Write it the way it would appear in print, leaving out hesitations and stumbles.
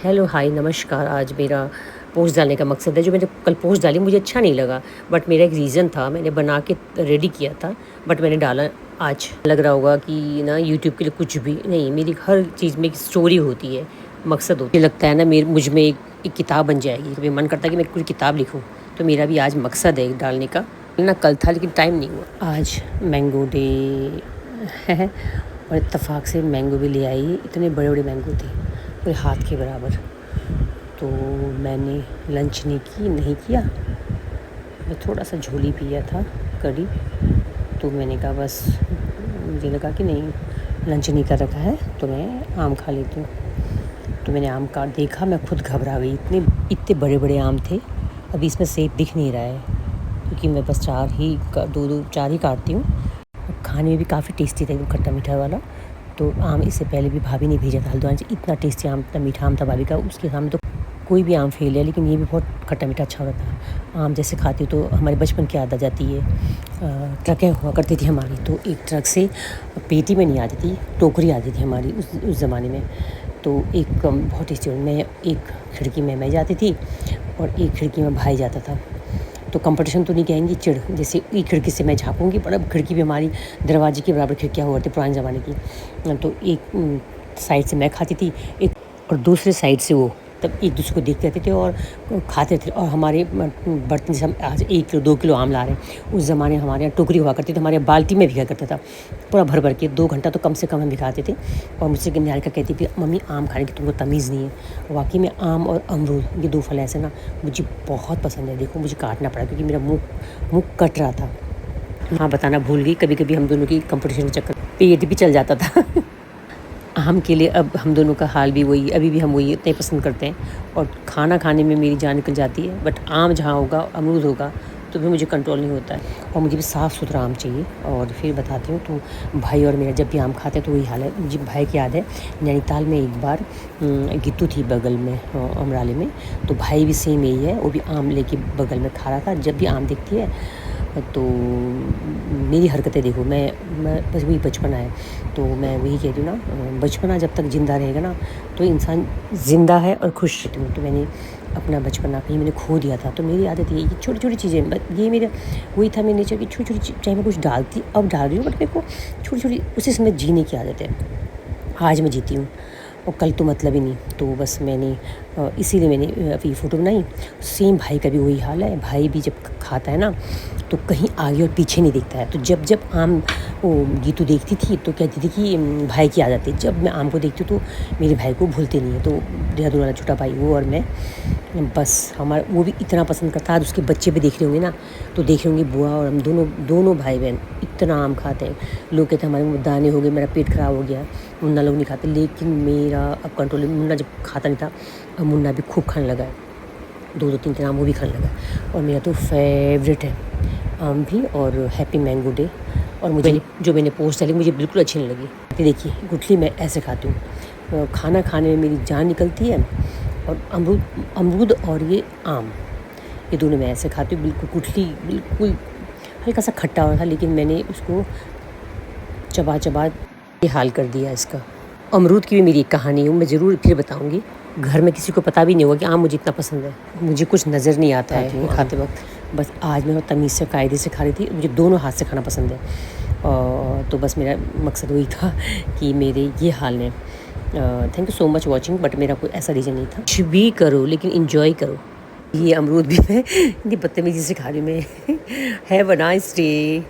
Hello hi नमस्कार। आज मेरा पोस्ट डालने का मकसद है, जो मैंने कल पोस्ट डाली मुझे अच्छा नहीं लगा, बट मेरा एक रीज़न था। मैंने बना के रेडी किया था, बट मैंने डाला आज। लग रहा होगा कि ना यूट्यूब के लिए कुछ भी नहीं, मेरी हर चीज़ में एक स्टोरी होती है, मकसद होती है। लगता है ना मेरे मुझ में एक किताब बन जाएगी। कभी मन करता है कि मैं कोई किताब लिखूँ, तो मेरा भी आज मकसद है डालने का। ना कल था लेकिन टाइम नहीं हुआ। आज मैंगो डे है और इत्तेफाक से मैंगो भी ले आई। इतने बड़े बड़े मैंगो थे, पूरे हाथ के बराबर। तो मैंने लंच नहीं किया। मैं थोड़ा सा झोली पिया था कड़ी, तो मैंने कहा बस मुझे लगा कि नहीं लंच नहीं कर रखा है तो मैं आम खा लेती हूँ। तो मैंने आम काट देखा, मैं खुद घबरा गई। इतने बड़े बड़े आम थे। अभी इसमें सेब दिख नहीं रहा है क्योंकि मैं बस चार ही काटती हूँ। खाने में भी काफ़ी टेस्टी था, एकदम खट्टा मीठा वाला। तो आम इससे पहले भी भाभी ने भेजा था हल्द्वानी से, इतना टेस्टी आम, इतना मीठा आम था भाभी का। उसके सामने तो कोई भी आम फेल है, लेकिन ये भी बहुत खट्टा मीठा अच्छा होता था। आम जैसे खाती हूँ तो हमारे बचपन की याद आ जाती है। ट्रकें हुआ करती थी हमारी, तो एक ट्रक से पेटी में नहीं आती थी, टोकरी आती थी हमारी उस ज़माने में। तो एक बहुत टेस्टी, मैं एक खिड़की में मैं जाती थी और एक खिड़की में भाई जाता था। तो कंपटीशन तो नहीं कहेंगी, चिढ़। जैसे एक खिड़की से मैं झाँकूँगी, पर अब खिड़की भी हमारी दरवाजे के बराबर खिड़कियाँ हुआ करती पुराने ज़माने की। तो एक साइड से मैं खाती थी, एक और दूसरे साइड से वो, तब एक दूसरे को देखते रहते थे और खाते थे। और हमारे बर्तन जैसे हम आज 1 किलो 2 किलो आम ला रहे हैं, उस ज़माने हमारे यहाँ टोकरी हुआ करती थी, हमारे बाल्टी में भिगा करता था पूरा भर भर के। 2 घंटा तो कम से कम हम भिगाते थे। और मुझसे निहारिका कहती थी मम्मी आम खाने की तुमको तमीज़ नहीं है। वाकई में आम और अमरूद, ये 2 फल ऐसे ना मुझे बहुत पसंद है। देखो मुझे काटना पड़ा क्योंकि मेरा मुँह कट रहा था। हाँ बताना भूल गई, कभी कभी हम दोनों की कंपटीशन के चक्कर पेट भी चल जाता था। आम के लिए अब हम दोनों का हाल भी वही, अभी भी हम वही इतने पसंद करते हैं। और खाना खाने में मेरी जान निकल जाती है, बट आम जहाँ होगा, अमरूद होगा, तो भी मुझे कंट्रोल नहीं होता है। और मुझे भी साफ़ सुथरा आम चाहिए। और फिर बताती हूँ, तो भाई और मेरा जब भी आम खाते हैं तो वही हाल है। मुझे भाई की याद है, नैनीताल में एक बार गीतू थी बगल में, अमराले में, तो भाई भी सेम यही है, वो भी आम लेके बगल में खा रहा था। जब भी आम दिखती है तो मेरी हरकतें देखो, मैं बस वही बचपना है। तो मैं वही कहती हूँ ना, बचपना जब तक ज़िंदा रहेगा ना तो इंसान ज़िंदा है और खुश रहती हूँ। तो मैंने अपना बचपना कहीं मैंने खो दिया था। तो मेरी आदत ये छोटी छोटी चीज़ें, ये मेरा वही था मेरे नेचर की। छोटी छोटी चाहे मैं कुछ डालती, अब डाल रही हूँ, बट मेरे को छोटी छोटी उसी समय जीने की आदत है। आज मैं जीती हूँ और कल तो मतलब ही नहीं। तो बस मैंने इसीलिए मैंने अभी फ़ोटो बनाई। सेम भाई का भी वही हाल है। भाई भी जब खाता है ना तो कहीं आगे और पीछे नहीं देखता है। तो जब जब आम वो गीतू देखती थी तो कहती थी कि भाई की आदत है, जब मैं आम को देखती हूँ तो मेरे भाई को भूलते नहीं है। तो देहरादून वाला छोटा भाई, वो और मैं, बस हमारा वो भी इतना पसंद करता है। उसके बच्चे भी देख रहे होंगे ना, तो देख रहे होंगे बुआ और हम दोनों भाई बहन इतना आम खाते हैं। लोग कहते हैं हमारे मुँह दाने हो गए, मेरा पेट ख़राब हो गया, मुन्ना लोग नहीं खाते। लेकिन मेरा अब कंट्रोल, मुन्ना जब खाता नहीं था, अब मुन्ना भी खूब खाने लगा है। 2 3 आम वो भी खाने लगा। और मेरा तो फेवरेट है आम भी, और हैप्पी मैंगो डे। और मुझे जो मैंने पोस्ट डाली मुझे बिल्कुल अच्छी नहीं लगी। ये देखिए गुठली मैं ऐसे खाती हूँ, खाना खाने में मेरी जान निकलती है। और अमरूद और ये आम, ये दोनों मैं ऐसे खाती हूँ। बिल्कुल गुठली, बिल्कुल हल्का सा खट्टा हो रहा था, लेकिन मैंने उसको चबा चबा ये हाल कर दिया इसका। अमरूद की भी मेरी एक कहानी है, मैं ज़रूर फिर बताऊँगी। घर में किसी को पता भी नहीं होगा कि आम मुझे इतना पसंद है। मुझे कुछ नज़र नहीं आता है खाते वक्त, बस आज मैं तमीज़ से कायदे से खा रही थी। मुझे दोनों हाथ से खाना पसंद है। तो बस मेरा मकसद वही था कि मेरे ये हाल है। Thank you so much watching, but मेरा कोई ऐसा रीज़न नहीं था। कुछ भी करो लेकिन इंजॉय करो। ये अमरूद भी मैं इतनी बदतमीज़ी से खा रही हूँ मैं। Have a nice day.